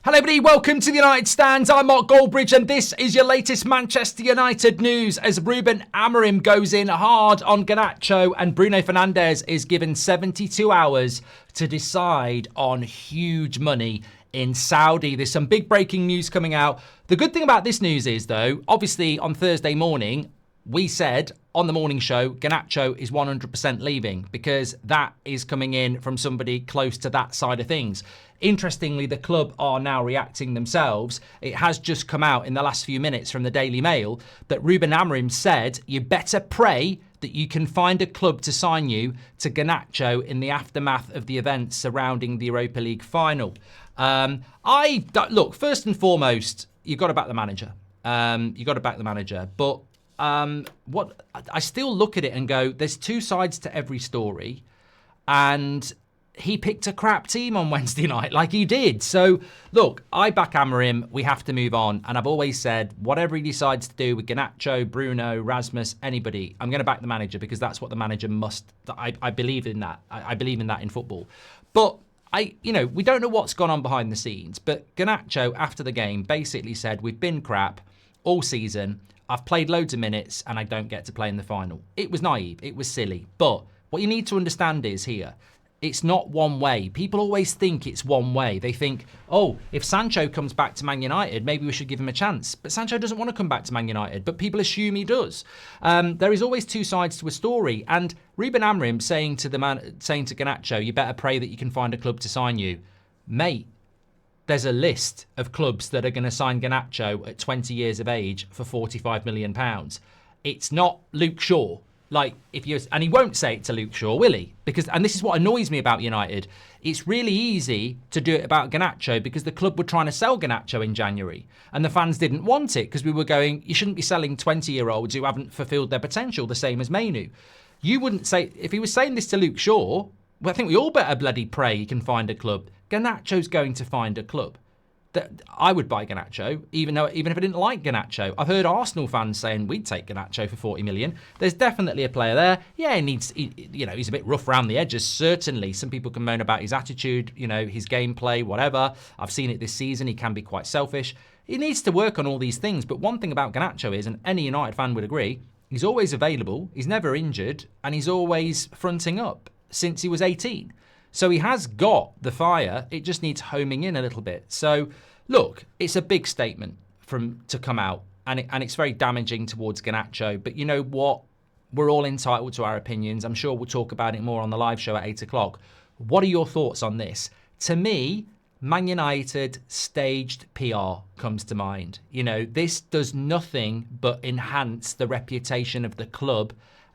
Hello everybody, welcome to the United Stands. I'm Mark Goldbridge and this is your latest Manchester United news as Ruben Amorim goes in hard on Garnacho and Bruno Fernandes is given 72 hours to decide on huge money in Saudi. There's some big breaking news coming out. The good thing about this news is though, obviously on Thursday morning, we said on the morning show, Garnacho is 100% leaving because that is coming in from somebody close to that side of things. Interestingly, the club are now reacting themselves. It has just come out in the last few minutes from the Daily Mail that Ruben Amorim said, you better pray that you can find a club to sign you to Garnacho in the aftermath of the events surrounding the Europa League final. Look, first and foremost, you've got to back the manager. But what I still look at it and go, there's two sides to every story, and he picked a crap team on Wednesday night, like he did. So, look, I back Amorim. We have to move on. And I've always said, whatever he decides to do with Garnacho, Bruno, Rasmus, anybody, I'm going to back the manager because that's what the manager must. I believe in that. I believe in that in football. But we don't know what's gone on behind the scenes. But Garnacho, after the game, basically said, we've been crap all season. I've played loads of minutes and I don't get to play in the final. It was naive. It was silly. But what you need to understand is here, it's not one way. People always think it's one way. They think, oh, if Sancho comes back to Man United, maybe we should give him a chance. But Sancho doesn't want to come back to Man United, but people assume he does. There is always two sides to a story. And Ruben Amorim saying to Garnacho, you better pray that you can find a club to sign you. Mate, there's a list of clubs that are going to sign Garnacho at 20 years of age for £45 million. It's not Luke Shaw. And he won't say it to Luke Shaw, will he? And this is what annoys me about United. It's really easy to do it about Garnacho because the club were trying to sell Garnacho in January and the fans didn't want it because we were going, you shouldn't be selling 20-year-olds who haven't fulfilled their potential, the same as Manu. You wouldn't say, if he was saying this to Luke Shaw, well, I think we all better bloody pray he can find a club. Garnacho's going to find a club. I would buy Garnacho, even if I didn't like Garnacho. I've heard Arsenal fans saying we'd take Garnacho for 40 million. There's definitely a player there. Yeah, he's a bit rough around the edges, certainly. Some people can moan about his attitude, his gameplay, whatever. I've seen it this season. He can be quite selfish. He needs to work on all these things. But one thing about Garnacho is, and any United fan would agree, he's always available, he's never injured, and he's always fronting up since he was 18. So he has got the fire. It just needs homing in a little bit. So, look, it's a big statement to come out, and it's very damaging towards Garnacho. But you know what? We're all entitled to our opinions. I'm sure we'll talk about it more on the live show at 8 o'clock. What are your thoughts on this? To me, Man United staged PR comes to mind. This does nothing but enhance the reputation of the club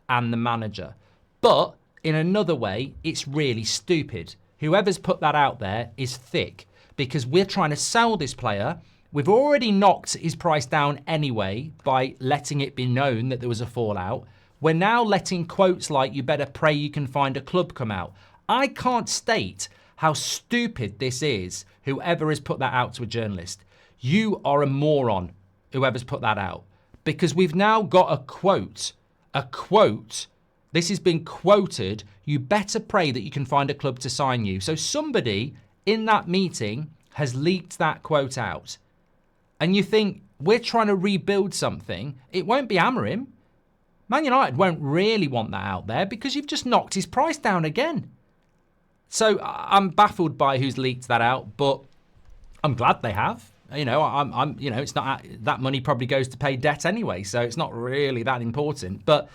and the manager. But in another way, it's really stupid. Whoever's put that out there is thick because we're trying to sell this player. We've already knocked his price down anyway by letting it be known that there was a fallout. We're now letting quotes like, you better pray you can find a club come out. I can't state how stupid this is, whoever has put that out to a journalist. You are a moron, whoever's put that out. Because we've now got a quote. This has been quoted, you better pray that you can find a club to sign you. So somebody in that meeting has leaked that quote out. And you think, we're trying to rebuild something. It won't be Amorim. Man United won't really want that out there because you've just knocked his price down again. So I'm baffled by who's leaked that out, but I'm glad they have. It's not that money probably goes to pay debt anyway, so it's not really that important. But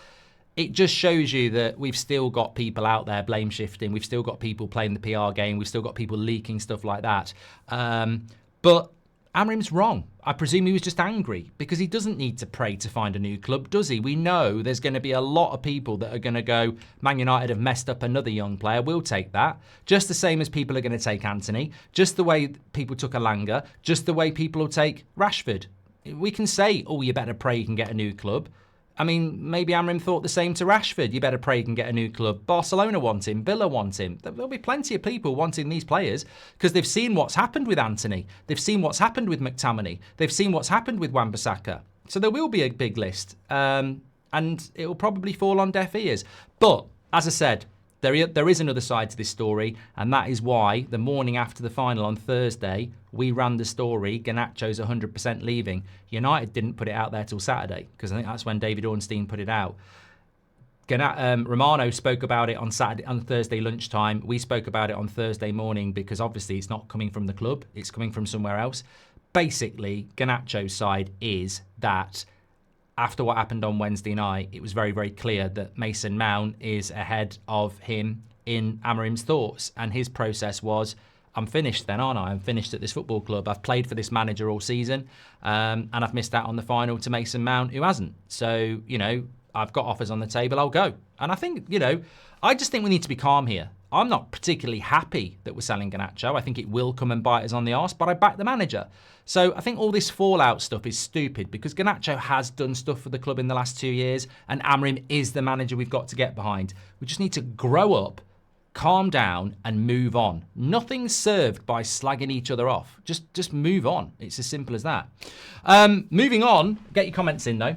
it just shows you that we've still got people out there blame shifting. We've still got people playing the PR game. We've still got people leaking stuff like that. But Amorim's wrong. I presume he was just angry because he doesn't need to pray to find a new club, does he? We know there's going to be a lot of people that are going to go, Man United have messed up another young player. We'll take that. Just the same as people are going to take Anthony. Just the way people took Alanga. Just the way people will take Rashford. We can say, oh, you better pray you can get a new club. I mean, maybe Amorim thought the same to Rashford. You better pray you can get a new club. Barcelona want him. Villa want him. There'll be plenty of people wanting these players because they've seen what's happened with Anthony. They've seen what's happened with McTominay. They've seen what's happened with Wan-Bissaka. So there will be a big list. And it will probably fall on deaf ears. But, as I said, There is another side to this story, and that is why the morning after the final on Thursday, we ran the story, Garnacho's 100% leaving. United didn't put it out there till Saturday, because I think that's when David Ornstein put it out. Romano spoke about it on Thursday lunchtime. We spoke about it on Thursday morning, because obviously it's not coming from the club, it's coming from somewhere else. Basically, Garnacho's side is that after what happened on Wednesday night, it was very, very clear that Mason Mount is ahead of him in Amorim's thoughts. And his process was, I'm finished then, aren't I? I'm finished at this football club. I've played for this manager all season, and I've missed out on the final to Mason Mount, who hasn't. So, I've got offers on the table, I'll go. And I think, I just think we need to be calm here. I'm not particularly happy that we're selling Garnacho. I think it will come and bite us on the arse, but I back the manager. So I think all this fallout stuff is stupid, because Garnacho has done stuff for the club in the last 2 years, and Amorim is the manager we've got to get behind. We just need to grow up, calm down, and move on. Nothing's served by slagging each other off. Just move on. It's as simple as that. Moving on, get your comments in though.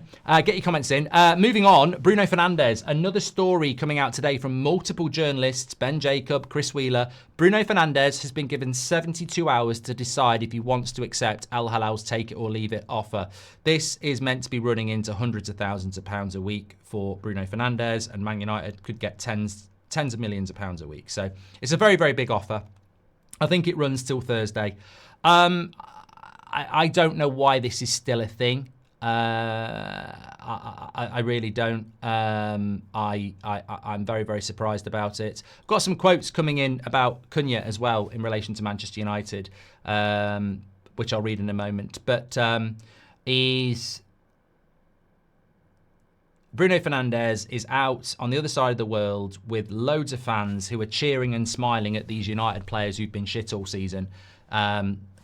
Moving on, Bruno Fernandes. Another story coming out today from multiple journalists, Ben Jacob, Chris Wheeler. Bruno Fernandes has been given 72 hours to decide if he wants to accept Al Hilal's take it or leave it offer. This is meant to be running into hundreds of thousands of pounds a week for Bruno Fernandes, and Man United could get tens of millions of pounds a week. So it's a very, very big offer. I think it runs till Thursday. I don't know why this is still a thing. I really don't. I'm very, very surprised about it. I've got some quotes coming in about Kuna as well in relation to Manchester United, which I'll read in a moment. But Bruno Fernandes is out on the other side of the world with loads of fans who are cheering and smiling at these United players who've been shit all season.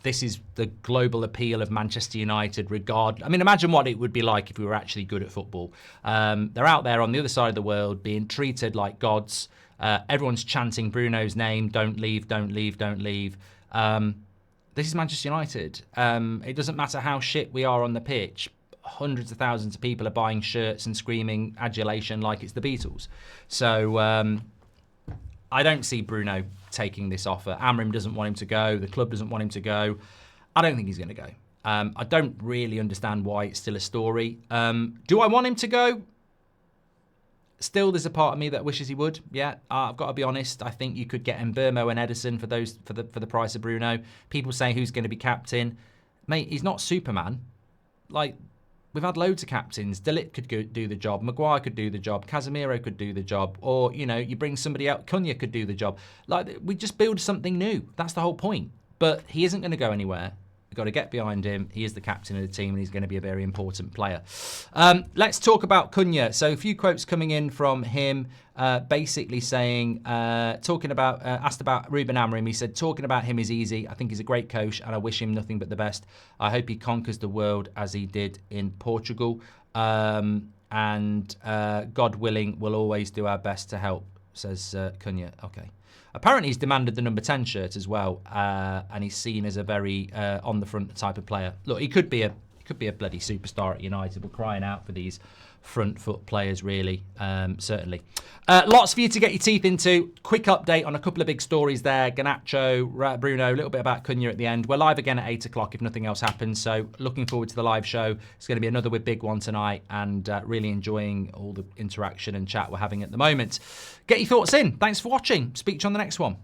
This is the global appeal of Manchester United. Imagine what it would be like if we were actually good at football. They're out there on the other side of the world being treated like gods. Everyone's chanting Bruno's name, don't leave, don't leave, don't leave. This is Manchester United. It doesn't matter how shit we are on the pitch. Hundreds of thousands of people are buying shirts and screaming adulation like it's the Beatles. So I don't see Bruno taking this offer. Amorim doesn't want him to go. The club doesn't want him to go. I don't think he's going to go. I don't really understand why it's still a story. Do I want him to go? Still, there's a part of me that wishes he would. Yeah, I've got to be honest. I think you could get Mbeumo and Edison for the price of Bruno. People say who's going to be captain. Mate, he's not Superman. We've had loads of captains. De Ligt could do the job. Maguire could do the job. Casemiro could do the job. Or, you bring somebody out. Kuna could do the job. We just build something new. That's the whole point. But he isn't going to go anywhere. We've got to get behind him. He is the captain of the team, and he's going to be a very important player. Let's talk about Kuna. So a few quotes coming in from him, basically saying, asked about Ruben Amorim. He said, talking about him is easy. I think he's a great coach, and I wish him nothing but the best. I hope he conquers the world as he did in Portugal. And God willing, we'll always do our best to help, says Kuna. Okay. Apparently, he's demanded the number 10 shirt as well, and he's seen as a very on the front type of player. Look, he could be a bloody superstar at United. We're crying out for these front foot players, really, certainly. Lots for you to get your teeth into. Quick update on a couple of big stories there. Garnacho, Bruno, a little bit about Kuna at the end. We're live again at 8 o'clock if nothing else happens, so looking forward to the live show. It's going to be another big one tonight, and really enjoying all the interaction and chat we're having at the moment. Get your thoughts in. Thanks for watching. Speak to you on the next one.